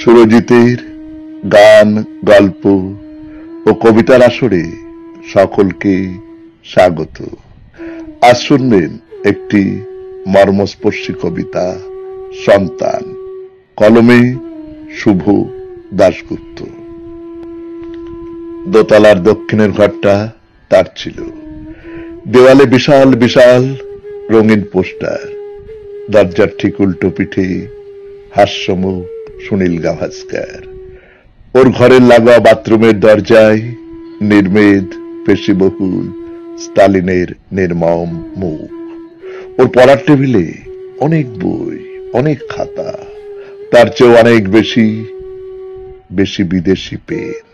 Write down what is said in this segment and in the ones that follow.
সুরজিতের গান, গল্প ও কবিতার আসরে সকলকে স্বাগত। আজ শুনবেন একটি মর্মস্পর্শী কবিতা, সন্তান, কলমে শুভ দাশগুপ্ত। দোতলার দক্ষিণের ঘরটা তার ছিল। দেওয়ালে বিশাল বিশাল রঙিন পোস্টার, দরজার ঠিক উল্টো পিঠে হাস্যমুখ সুনীল গাভাস্কার। ওর ঘরের লাগোয়া বাথরুমের দরজায় নির্মেদ পেশিবহুল স্টালিনের নির্মম মুখ। ওর পড়ার টেবিলে অনেক বই, অনেক খাতা, তার চেয়ে অনেক বেশি বেশি বিদেশি পেন।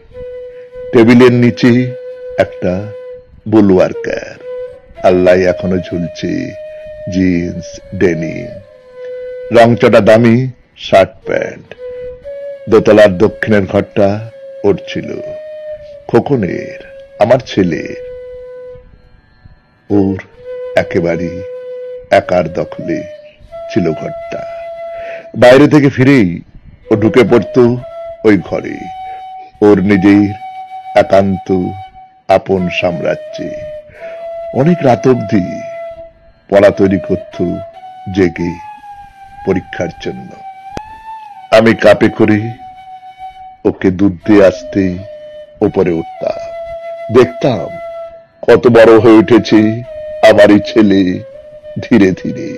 টেবিলের নিচে একটা বুলওয়ার্কার, আল্লাহ এখনো ঝুলছে জিন্স, ডেনিম, রংচটা দামি শার্ট প্যান্ট। দোতলার দক্ষিণের ঘরটা ওর ছিল, খোকনের, আমার ছেলের। ওর একেবারে একার দখলে ছিল ঘরটা। বাইরে থেকে ফিরেই ও ঢুকে পড়ত ওই ঘরে, ওর নিজের একান্ত আপন সাম্রাজ্যে। অনেক রাত অবধি পড়া তৈরি করত জেগে পরীক্ষার জন্য। আমি কাপে করে ওকে দুধ দিয়ে আসতে ওপরে উঠতাম। দেখতাম কত বড় হয়ে উঠেছে আমারই ছেলে ধীরে ধীরে।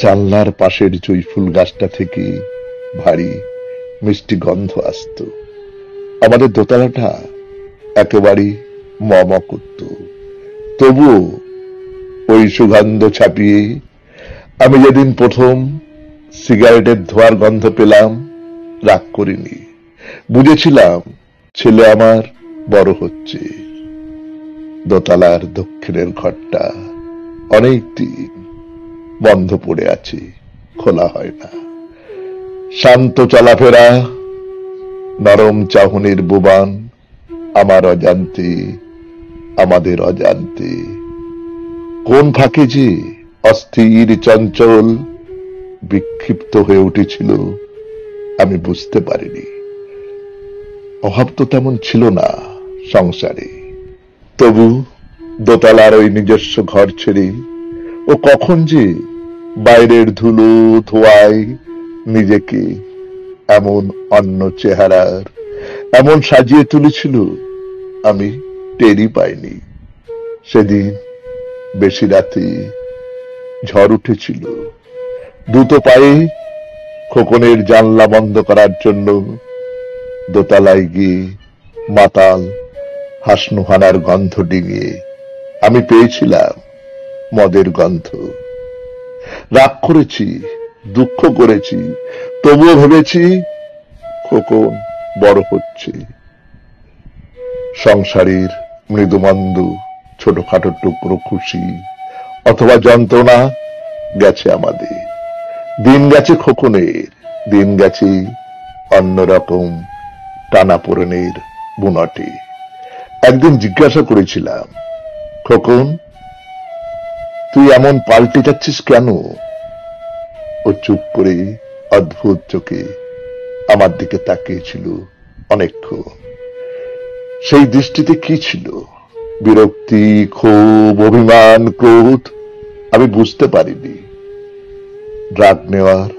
জানলার পাশের জয়ফুল গাছটা থেকে ভারী মিষ্টি গন্ধ আসত। আমাদের দোতলাটা একেবারে মম করত। তবুও ওই সুগন্ধ ছাপিয়ে আমি যেদিন প্রথম সিগারেটের ধোয়ার গন্ধ পেলাম, রাগ করিনি। বুঝেছিলাম ছেলে আমার বড় হচ্ছে। দোতলার দক্ষিণের ঘরটা অনেক দিন বন্ধ পড়ে আছে, খোলা হয় না। শান্ত চলাফেরা, নরম চাহনির বুবান, আমার অজান্তে, আমাদের অজান্তে কোন ফাঁকে যে অস্থির চঞ্চল বিক্ষিপ্ত হয়ে উঠেছিল আমি বুঝতে পারিনি। অভাব তো তেমন ছিল না সংসারে, তবু দোতলার ওই নিজস্ব ঘর ছেড়ে ও কখন যে বাইরের ধুলো ধোয়ায় নিজেকে এমন অন্য চেহারার, এমন সাজিয়ে তুলেছিল আমি টেরই পাইনি। সেদিন বেশি রাতে ঝড় উঠেছিল। দ্রুত পায়ে খোকনের জানলা বন্ধ করার জন্য দোতলায় গিয়ে মাতাল হাসনুহানার গন্ধ ডিঙিয়ে আমি পেয়েছিলাম মদের গন্ধ। রাগ করেছি, দুঃখ করেছি, তবুও ভেবেছি খোকন বড় হচ্ছে। সংসারের মৃদুমন্দ ছোটখাটো টুকরো খুশি অথবা যন্ত্রণা গেছে আমাদের। দিন গেছে খোকনের, দিন গেছে অন্যরকম টানাপোড়েনের বুনটে। একদিন জিজ্ঞাসা করেছিলাম, খোকন তুই এমন পাল্টে যাচ্ছিস কেন? ও চুপ করে অদ্ভুত চোখে আমার দিকে তাকিয়েছিল অনেকক্ষণ। সেই দৃষ্টিতে কি ছিল? বিরক্তি, ক্ষোভ, অভিমান, ক্রোধ? আমি বুঝতে পারিনি। ড্রাগ নেওয়ার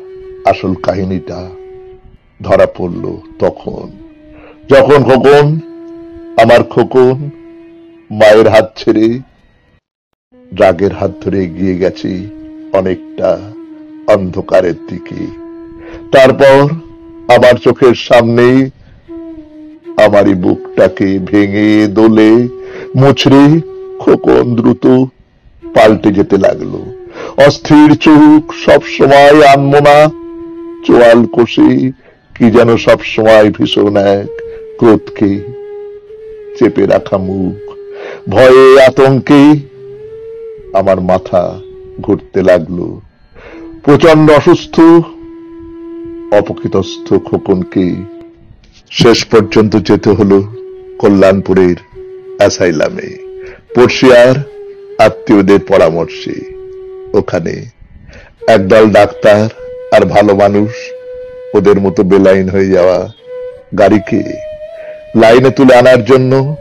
আসল কাহিনীটা ধরা পড়ল তখন, যখন খোকন, আমার খোকন, মায়ের হাত ছেড়ে ড্রাগের হাত ধরে এগিয়ে গেছে অনেকটা অন্ধকারের দিকে। তারপর আমার চোখের সামনে আমারই বুকটাকে ভেঙে দোলে মুচড়ে খোকন দ্রুত পাল্টে যেতে লাগলো। অস্থির চোখ, সব সময় আনমনা চোয়াল কষে কি যেন সব সময় ভীষণ এক ক্রোধকে চেপে রাখা মুখ। ভয়ে আতঙ্কে আমার মাথা ঘুরতে লাগলো। প্রচন্ড অসুস্থ অপকৃতস্থ খোকনকে শেষ পর্যন্ত যেতে হলো কল্যাণপুরের অ্যাসাইলামে, পড়শিয়ার আত্মীয়দের পরামর্শে। ওখানে একদল ডাক্তার আর ভালো মানুষ ওদের মতো বেলাইন হয়ে যাওয়া গাড়িকে লাইনে তুলে আনার জন্য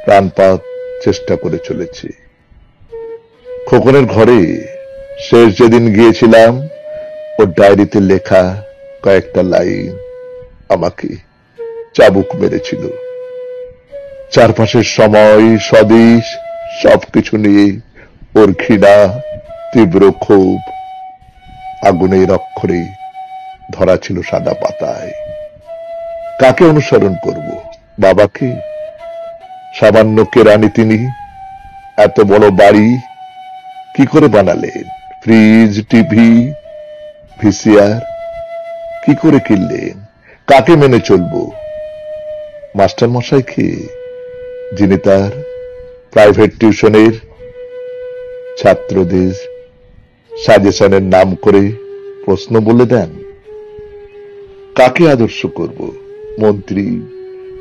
প্রাণপাত চেষ্টা করে চলেছি। খোকনের ঘরে শেষ যেদিন গিয়েছিলাম, ওর ডায়েরিতে লেখা কয়েকটা লাইন আমাকে চাবুক মেরেছিল। চারপাশের সময়, স্বদেশ সবকিছু নিয়ে ওর ঘৃণা, তীব্র ক্ষোভ আগুনের অক্ষরে ধরা ছিল সাদা পাতায়। কাকে অনুসরণ করব? বাবাকে? সামান্য কেরানি তিনি, এত বড় বাড়ি কি করে বানালেন? ফ্রিজ, টিভি, ভিসিআর কি করে কিনলেন? কাকে মেনে চলবো? মাস্টার মশাইকে, যিনি তার প্রাইভেট টিউশনের ছাত্রদের সাজেশনের নাম করে প্রশ্ন বলে দেন? কাকে আদর্শ করব? মন্ত্রী,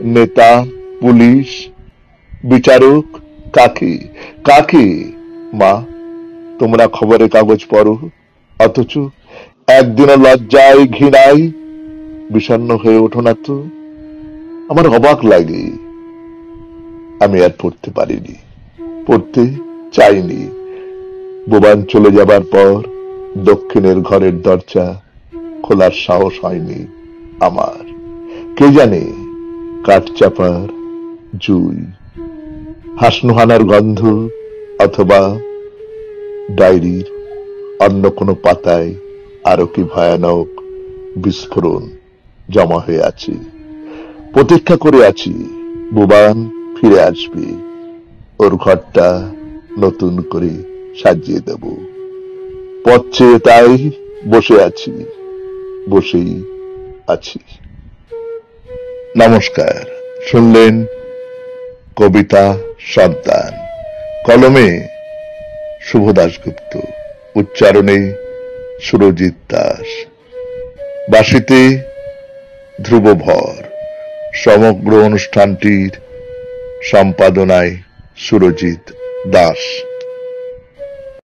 নেতা, পুলিশ, বিচারক? কাকে? কাকে? মা, তোমরা খবরের কাগজ পড়ো, অথচ একদিনও লজ্জায় ঘৃণায় বিষণ্ণ হয়ে ওঠো না তো? আমার অবাক লাগে। আমি আর পড়তে পারিনি, পড়তে চাইনি। বোবান চলে যাবার পর দক্ষিণের ঘরের দরজা খোলার সাহস হয়নি আমার। কে জানে, কাঠচাপার জুই, হাসনুহানার গন্ধ, অথবা ডায়েরির অন্য কোনো পাতায় আরো কি ভয়ানক বিস্ফোরণ জমা হয়ে আছে। প্রতীক্ষা করে আছি, বোবান ফিরে আসবে, ওর ঘরটা নতুন করে সাজিয়ে দেব। পথ চেয়ে তাই বসে আছি, বসেই আছি। নমস্কার। শুনলেন কবিতা সন্তান, কলমে শুভ দাশগুপ্ত, উচ্চারণে সুরজিৎ দাস, বাঁশিতে ধ্রুব ভর। সমগ্র অনুষ্ঠানটির সম্পাদনায় সুরজিৎ দাস।